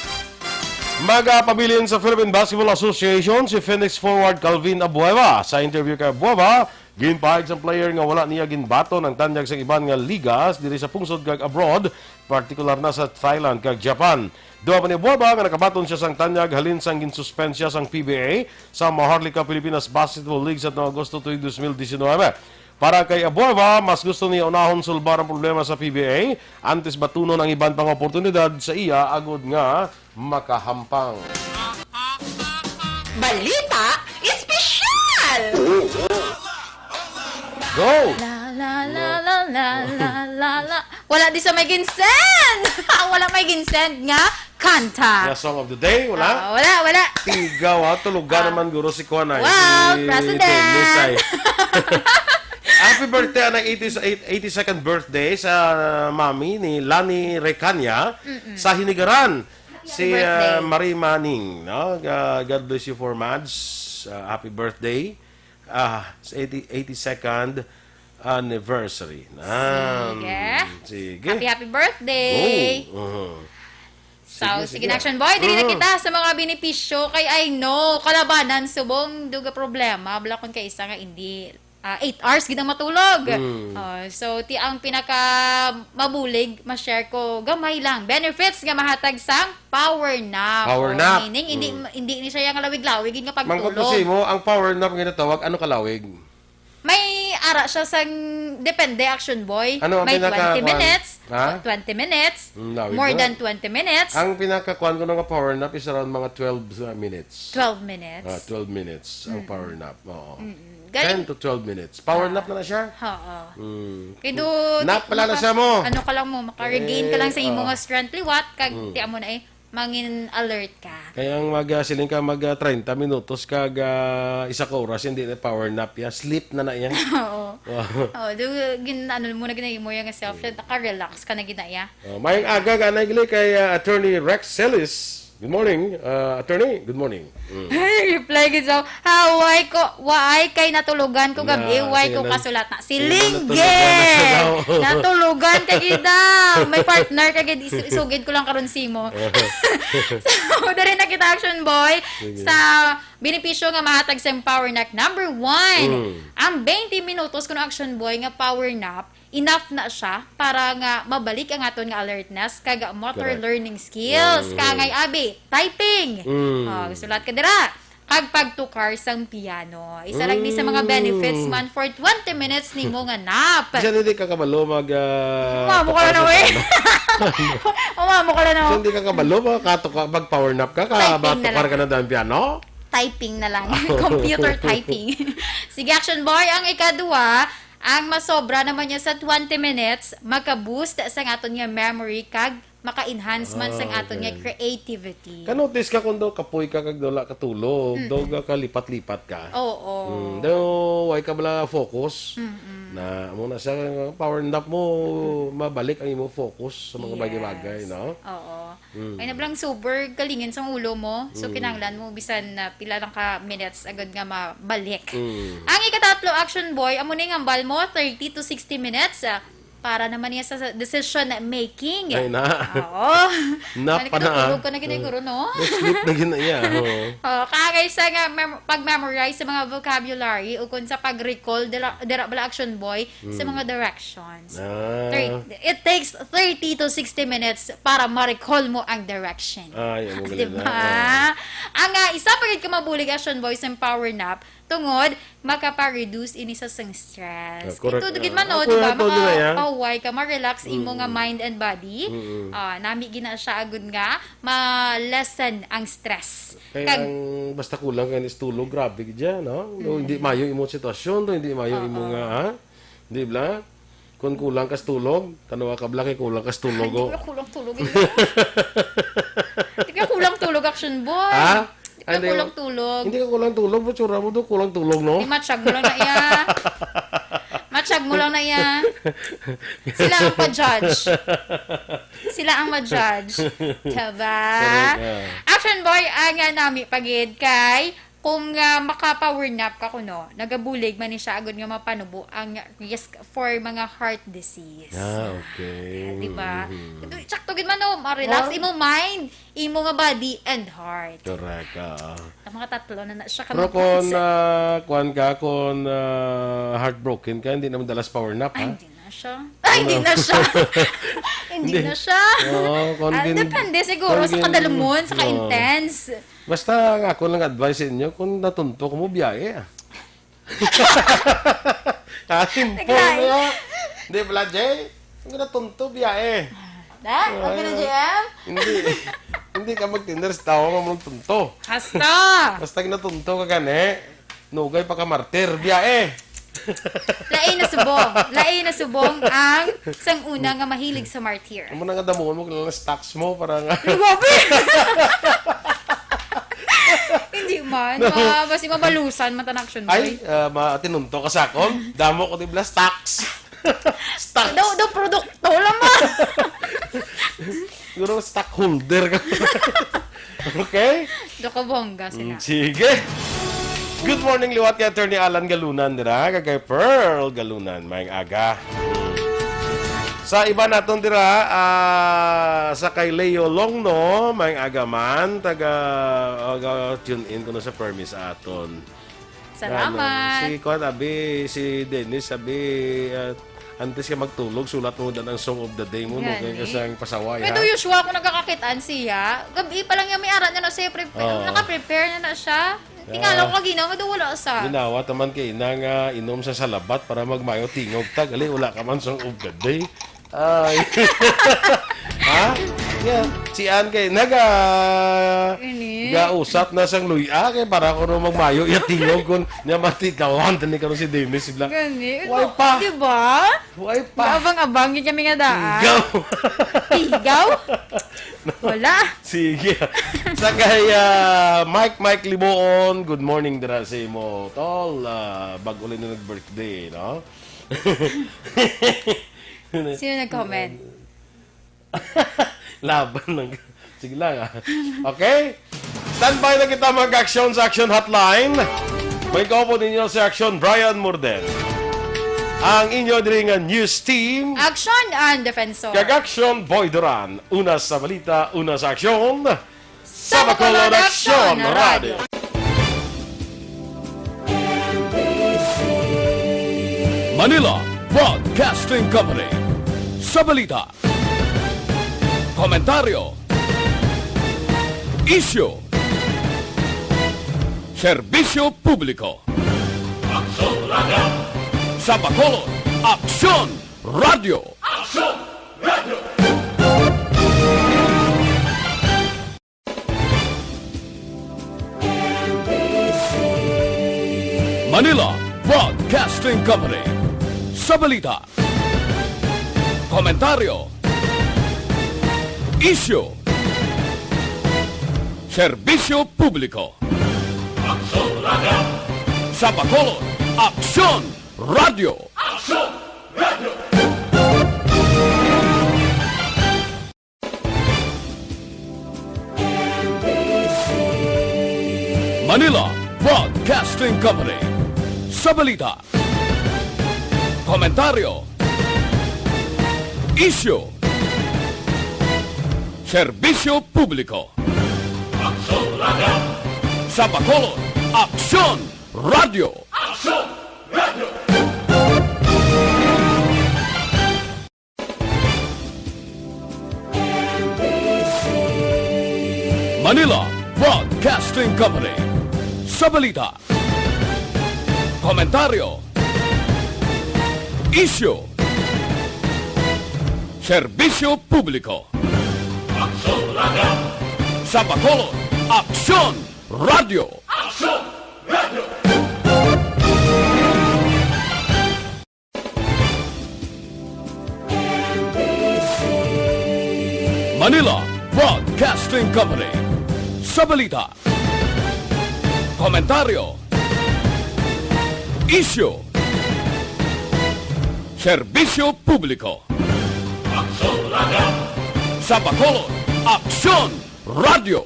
Speaker 2: Magpabilin sa Philippine Basketball Association si Phoenix forward Calvin Abueva. Sa interview kay Abueva, ginpahayag sa player nga wala niya ginbato ng tanyag sa iban nga ligas diri sa pungsod kag abroad, partikular na sa Thailand kag Japan. Duha pa ni Abueva nga nakabaton siya sang tanyag halin sang ginsuspensya sang PBA sa Maharlika Pilipinas Basketball League sa Agosto 2019. Para kay Abueva, mas gusto niya unahon sulbar ang problema sa PBA antes batunon ang iban pang oportunidad sa iya agod nga makahampang.
Speaker 11: Balita espesyal!
Speaker 2: Go!
Speaker 1: La la la la la la la la. Wala di sa may ginsend. Wala may ginsend nga kanta.
Speaker 2: The song of the day, wala?
Speaker 1: Wala.
Speaker 2: Tigaw ha, tulugan naman guro si Kuanay.
Speaker 1: Wow, President!
Speaker 2: Happy birthday ang 82nd birthday sa mami ni Lani Recania sa Hinigaran. Si Marie Manning, no? God bless you for Mads. Happy birthday. Sa 82nd anniversary. Sige.
Speaker 1: Happy birthday. Sige na action boy, dili na kita sa mga benepisyo kay I know kalabanan subong duga problema bala kon kay isa nga hindi 8 hours gid ang matulog. So ti ang pinaka mabulig ma-share ko gamay lang benefits nga mahatag sang power nap.
Speaker 2: Power nap.
Speaker 1: Meaning hindi ni siya nga lawig-lawig gid nga
Speaker 2: Mangkot
Speaker 1: pagtulog.
Speaker 2: mo ang power nap nga tawag ano kalawig?
Speaker 1: May ara siya sang depende action boy.
Speaker 2: Ano ang
Speaker 1: may
Speaker 2: pinaka
Speaker 1: 20 minutes,
Speaker 2: ha?
Speaker 1: 20 minutes,
Speaker 2: Lawig
Speaker 1: more
Speaker 2: na.
Speaker 1: than 20 minutes,
Speaker 2: Ang pinakakuan ko ng power nap is around mga 12 minutes.
Speaker 1: 12 minutes.
Speaker 2: 12 minutes ang power nap. Oo.
Speaker 1: Galing.
Speaker 2: 10 to 12 minutes. Power nap na siya?
Speaker 1: Oo.
Speaker 2: Mm.
Speaker 1: Kaya do,
Speaker 2: Nap pala na siya mo.
Speaker 1: Ano ka lang mo, maka-regain ka lang sa imo nga strength liwat, kag tiyan mo na mangin alert ka.
Speaker 2: Kaya ang siling ka 30 minutos kag isa ka oras hindi na power nap ya. Sleep na yan.
Speaker 1: Oo. Oo, ano muna ginay mo yung self naka-relax ka na ginaya.
Speaker 2: Mayang aga ganay gili kay Attorney Rex Celis. Good morning, attorney. Good morning.
Speaker 1: Reply ko so, waay kay natulugan ko gabi, why ko kasulat na. Silingge! Natulugan ka gida. May partner ka gid isugid ko lang karon simo. So, dali na kita action boy sa benepisyo nga mahatag sa power nap number 1. Ang 20 minutos kuno action boy nga power nap enough na siya para nga mabalik ang aton nga alertness kag motor learning skills kangay abi typing. Sulat ka dira kag pagtukar sang piano. Isa lang ni sa mga benefits man for 20 minutes nimo nga nap.
Speaker 2: Diyan hindi ka kabalo
Speaker 1: Mamo ka na we. Mamo ka na.
Speaker 2: Hindi ka kabalo mag power nap ka batukar ka na daw piano.
Speaker 1: Typing na lang. Computer typing. Sige action boy, ang ikadua ang masobra naman niya sa 20 minutes, maka-boost sa aton nga memory kag maka-enhance man sa aton nga creativity.
Speaker 2: Ka-notice ka kung daw kapoy ka kag dola katulog, daw ka lipat-lipat ka.
Speaker 1: Oo.
Speaker 2: Daw why ka bala focus. Na mo na sa power nap mo mabalik ang imo focus sa mga bagay-bagay, no?
Speaker 1: Oo. Ay nablang super kalingin sa ulo mo. So kinahanglan mo bisan na pila lang ka minutes agad nga mabalik. Ang ikatatlo action boy, amo ni ngambal mo 30 to 60 minutes para naman niya sa decision making.
Speaker 2: Ay na.
Speaker 1: Oo.
Speaker 2: Napanaan.
Speaker 1: Tulog ka na giniguro, no?
Speaker 2: Sleep na ginaya.
Speaker 1: Kagay sa nga pag-memorize sa mga vocabulary o kung sa pag-recall dira bala action boy sa mga directions. It takes 30 to 60 minutes para ma-recall mo ang direction.
Speaker 2: Ay, amo
Speaker 1: diba? Ang isa pa gid ka mabulig action boy sa power nap tungod makapa-reduce ini sa sang stress. Ito gid man no, diba? Makapaway ka, ma-relax imo nga mind and body. Nami gina siya agud nga ma-lessen ang stress.
Speaker 2: Kaya ang basta kulang ka tulog, grabe gid ya, no? Hindi mayo imo sitwasyon, hindi mayo imo nga, Di ba? Kung kulang kas tulog, tanawa ka bla kay kulang kas tulog.
Speaker 1: Hindi ka kulang tulog. Hindi ka kulang tulog action boy. Hindi ka kulang tulog.
Speaker 2: Hindi ka kulang tulog. Batsura mo doon kulang tulog, no?
Speaker 1: Matsyag mo lang na iya. Matsyag mo lang na iya. Sila ang pa-judge. Sila ang ma-judge. Diba? Action boy, ang nami pagid kay kung maka-power nap ka kuno, nagabulig man ni siya agad nga mapanubo ang risk for mga heart disease.
Speaker 2: Okay.
Speaker 1: Diba? Sakto gid man no, ma-relax imo mind, imo nga body and heart.
Speaker 2: Correct.
Speaker 1: Ang mga tatlo na siya kami.
Speaker 2: Pero kung heartbroken ka, hindi naman dalas power nap, ha?
Speaker 1: Hindi na siya. Depende siguro sa kadalumon, sa ka-intense.
Speaker 2: Basta nga ako lang advice sa inyo, kung natunto ko mo, biyahe. Simple na. Hindi pala, Jay. Kung natunto, biyahe.
Speaker 1: Okay na, JM?
Speaker 2: Hindi ka mag-tinder sa tao nga mong tunto. Basta natunto ka gani, nugay pa ka martir, biyahe.
Speaker 1: Lain na subong ang sang una nga mahilig sa martir.
Speaker 2: Amo na nga damuhan mo kailangan stocks mo para nga.
Speaker 1: Hindi man, basi mabalusan matan action boy.
Speaker 2: Ay, tinunto ka sa akon. Damo ko tibla stocks. Stocks.
Speaker 1: Daw produkto laman.
Speaker 2: Siguro stockholder ka. Okay?
Speaker 1: Doko bongga sila.
Speaker 2: Sige. Good morning, liwat kay Attorney Alan Galunan, dira, kay Pearl Galunan, mayang aga. Sa iba naton dira, sa kay Leo Longno, mayang aga man, tune in ko na sa permis aton.
Speaker 1: Salamat.
Speaker 2: Si Dennis, antes ka magtulog, sulat mo dan ang song of the day mo, no? Kaya kasang pasaway, ha?
Speaker 1: Pero usual kung nagkakakitaan siya, gabi pa lang yung may aral niya na siya, naka-prepare na siya. Tingala ko ginawa, wala sa.
Speaker 2: Ginawa taman kay nga inom sa salabat para magmayo tingog tag. Ali, wala ka man song of the day. Ay. Ha? Yeah. Si Ann kay gausap na sang luya kay para ko no magmayo iya tingog kun nya matitawan tani karon si Dennis sila.
Speaker 1: Gani.
Speaker 2: Why pa?
Speaker 1: Di ba?
Speaker 2: Why pa?
Speaker 1: Abang-abang kami nga daan.
Speaker 2: Higaw.
Speaker 1: Higaw? Wala.
Speaker 2: Sige. Sa kay Mike Liboon, good morning dira sa imo. Tol, bago ulit na nag-birthday, no?
Speaker 1: Sino nag-comment?
Speaker 2: Laban ng... Sige lang, Okay? Standby na kita mag-action sa Action Hotline. May kaupo ninyo sa Action, Brian Morden. Ang inyo diring news team.
Speaker 1: Action and Defensor.
Speaker 2: Kag-action, Boy Duran. Una sa balita, una sa aksyon. Sa Bacolod Action Radio.
Speaker 3: Manila Broadcasting Company. Sa balita, komentaryo, issue, serbisyo publiko. Sa Bacolod, Aksyon Radio. Manila Broadcasting Company. Sa balita, komentaryo, issue, serbisyo publiko. Sa Bacolod, Aksyon Radio. Manila Broadcasting Company. Sa balita, komentaryo, issue, serbisyo publiko. Sa Bacolod, Aksyon Radio. Manila Broadcasting Company. Sa balita, komentaryo, issue, serbisyo publiko. Sa Bacolod, Aksyon Radio. Manila Broadcasting Company. Sa balita, komentaryo, issue, serbisyo publiko. Sa Bacolod, Aksyon Radio.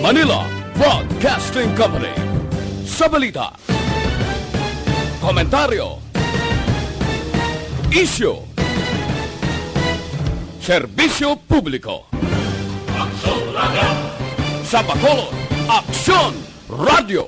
Speaker 3: Manila Broadcasting Company. Sa balita, komentaryo, issue, serbisyo publiko. Sa Bacolod, Aksyon Radio.